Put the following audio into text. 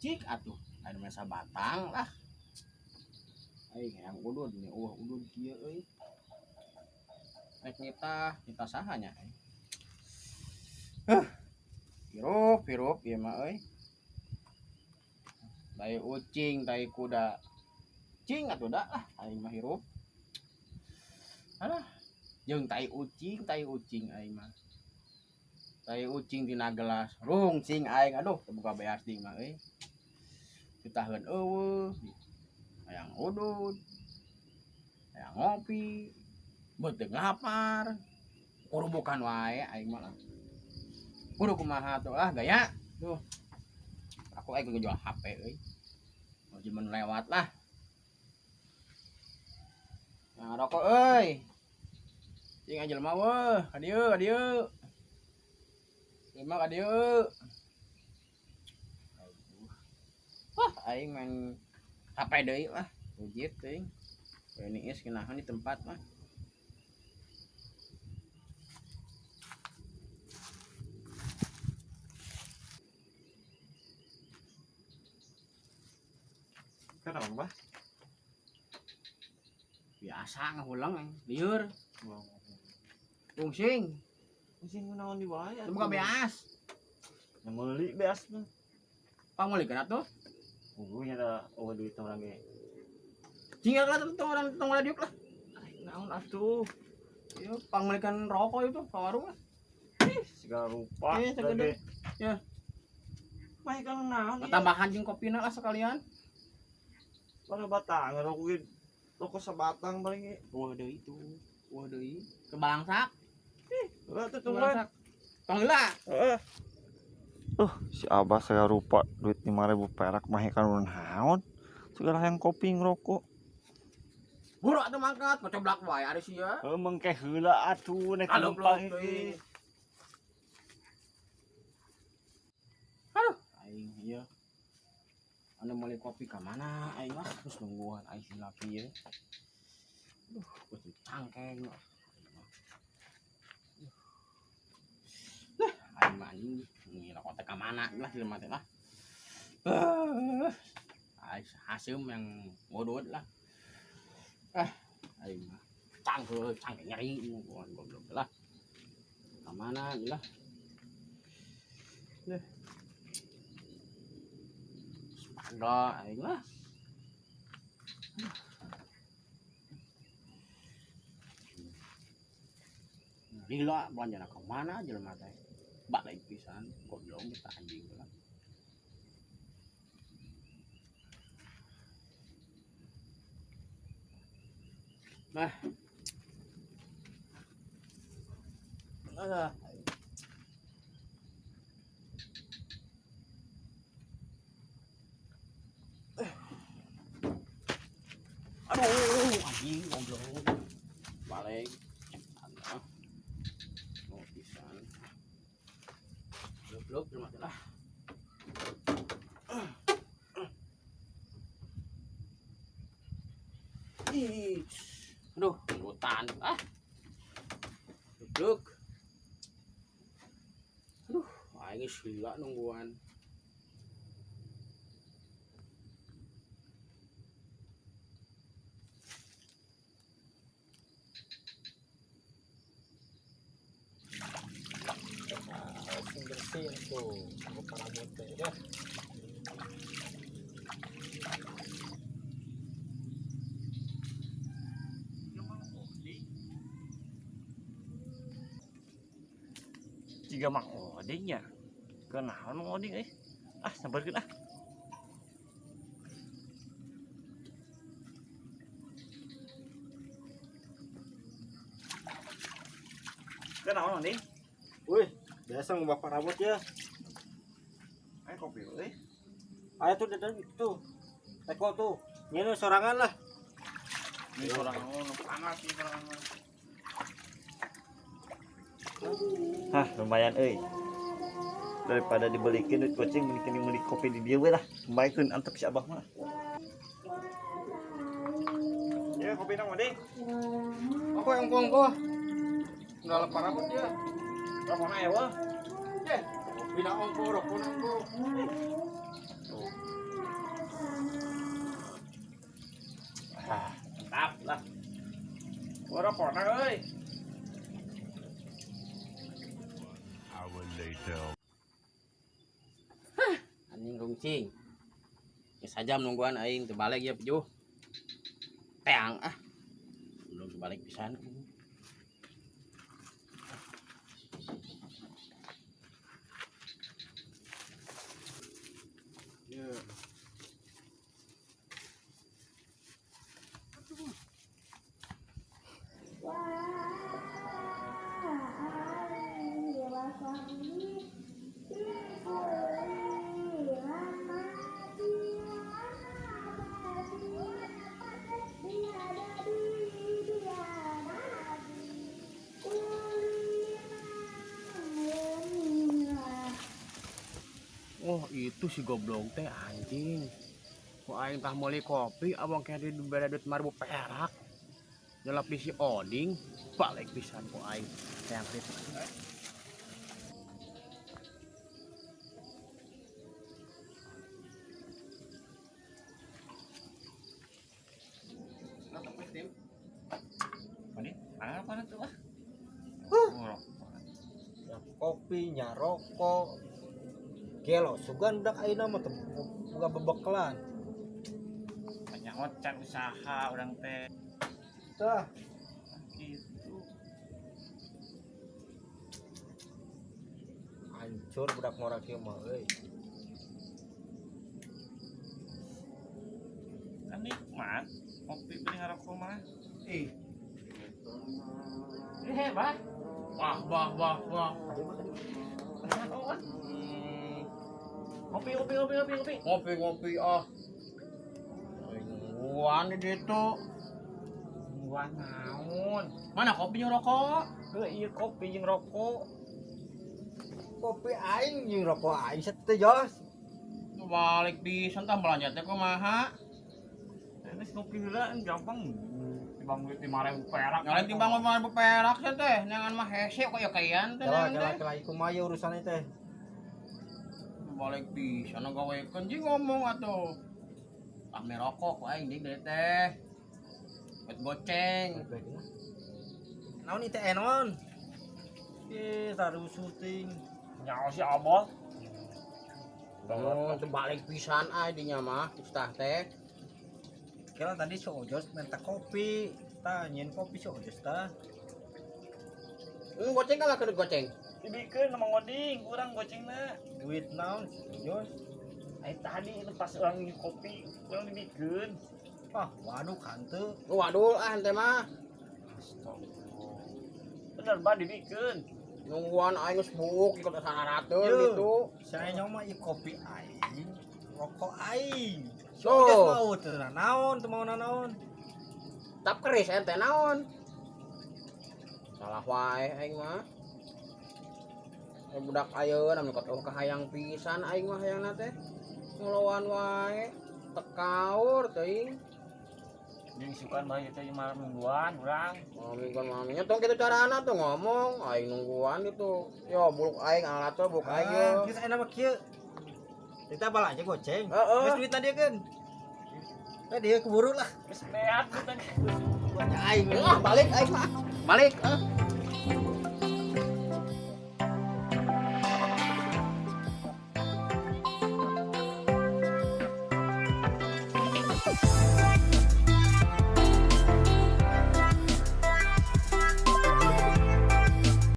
cik atuh aya mesa batang lah aing yang udud nih udud kieu euy rek nyita saha nya hirup ieu mah euy tai ucing tai kuda cing atuh da lah aing mah hirup alah jeung tai ucing aing mah tai ucing tina gelas rungsing aing aduh buka beas ding mah euy ditaheun eueuh hayang udud hayang ngopi beuteung lapar kurubukan wae aing mah lah kudu kumaha tuh gaya tuh aku aing jual HP euy mau cuman lewat lah nah rokok euy cing anjeul mah weuh ka dieu lima ka dieu wah aing main HP deui lah ujit teuing ini is kunaon di tempat mah Kenapa, Bah? Biasa ngahulang lieur. Fungsing. Fungsing kunaon di wae? Buka beas. Meuli beas mah. Pangulikeun atuh. Nya da duit orang ge. Tinggal lah tong diuk lah. Naon atuh? Ieu pangulikeun rokok itu ka warung lah. Segala rupa. Segede. Ya. Mah kan naon? Tambahan jeung kopina lah sekalian. Pada batang rokok sabatang paling ge. Wah deui itu. Wah deui. Kebalangsak. Heeh tuh tungguan. Panggila. Heeh. Si Abah saya rupa duit 5.000 perak mah kan naon? Segala yang kopi ngerokok. Buru atuh mangkat, coblak wae ari sia. Mengke heula atuh nek numpang ieu. Aduh, aing ieu. Anu meuli kopi ka mana aing mah terus nungguan aing si laki ieu. Duh, kudu cangkeng. Aing mah anjing ngira kota ka mana lah di rumah teh lah. Hasim yang bodot lah. Aing mah cangkeng nyeri nungguan goblok lah. Ka mana lah. Ada aing lah. Gila belanjana ka mana jelema teh. Balik pisan goblok kita anjing lah. Nah. Aduh, anjing goblok. Balik. Mau pisan. Goblok cuma lah. Aduh, hutan. Goblok. Aduh, aing gila nungguan. Bersin tuh para motor ya. Jika Mang Oding nya. Kenaon Mang Oding euy? Sabarkeun ah. Kenaon Oding? Wih, biasa mau bapak rambut ya. Ayo kopi euy. Ayo tuh dan itu. Teko tuh. Ini sorangan lah. Ini sorangan nu panas ieu sorangan. Lumayan euy. Daripada dibelikin duit kucing mending beli kopi di dieu we lah. Baikeun antep si Abah mah. Ya kopi nang Oding. Aku yang kongko. Udah lepas rambut ya. Rokona ewa. Bina ongko rokok nangko. rokok euy. Anjing runcing. Geus sajam nungguan aing teu balik ya Pujuh. Teang ah. Belum balik pisan. Ya. Oh itu si goblok teh anjing. Ku aing tah meuli kopi abang kaya di beda duit 5.000 perak. Nyelap si oding balik pisan ku aing. Yang rit. Apa tuh ah? Kopinya rokok gelo sugan dak ayeuna mah teu boga bebeklan Banyak ocan usaha orang teh. tah Gitu. hancur budak ngora kieu mah euy Kan nikmat. Kopi beli ngarokok mah. Ih, Bah. wah. Kopi. Ngopi ah. Nungguan di ditu. Gua naon. Mana kopinya rokok? Heuh ieu kopi jeung rokok. kopi aing jeung rokok aing teh jos Balik pisan tah belanja teh kumaha? Enes ngopi heula gampang. Timbang duit 5.000 perak. Ngalain timbang 5.000 perak teh teh, nyangan mah hese kok ya kayaan teh. kala kumaha ieu urusan teh Balik pisan gawekeun jeung ngomong atuh. Ah merokok ku aing deui teh. Bet goceng. naon ieu teh naon taruh syuting Nyawa si Abah. Teu balik pisan ai dinya mah ustah teh. kira tadi si Ojos minta kopi tah nyen kopi si Ojos tah Goceng kalah keur goceng. Dibikeun sama ngoding, urang gocengna. duit naon si Ojos Ai tadi itu pas orang minum kopi, urang dibikeun. waduh kanteu Waduh ah teh mah. Bener bah dibikeun. Nungguan aing geus buuk ikut sararateun Yeuh. gitu. saya nyawa ieu kopi aing rokok aing si Tuh. Ojos mau teu naon teu mau naon Tap keris ente naon? Salah wae aing mah. Budak ayeuna anu katuh kahayang pisan aing mah hayangna teh. Ngelawan wae. Tekaur teuing. Jeung sukan mah ieu teh malam mingguan urang. Mami tong kitu carana tuh ngomong aing nungguan gitu. Yo buluk aing alat tuh buluk aing yo. Kita enak kieu. Kita bal aja goceng. Heeh. Geus duitna dieu keun. Dia keburu lah. Geus beat kita. Banyak aing. Balik aing mah. Balik.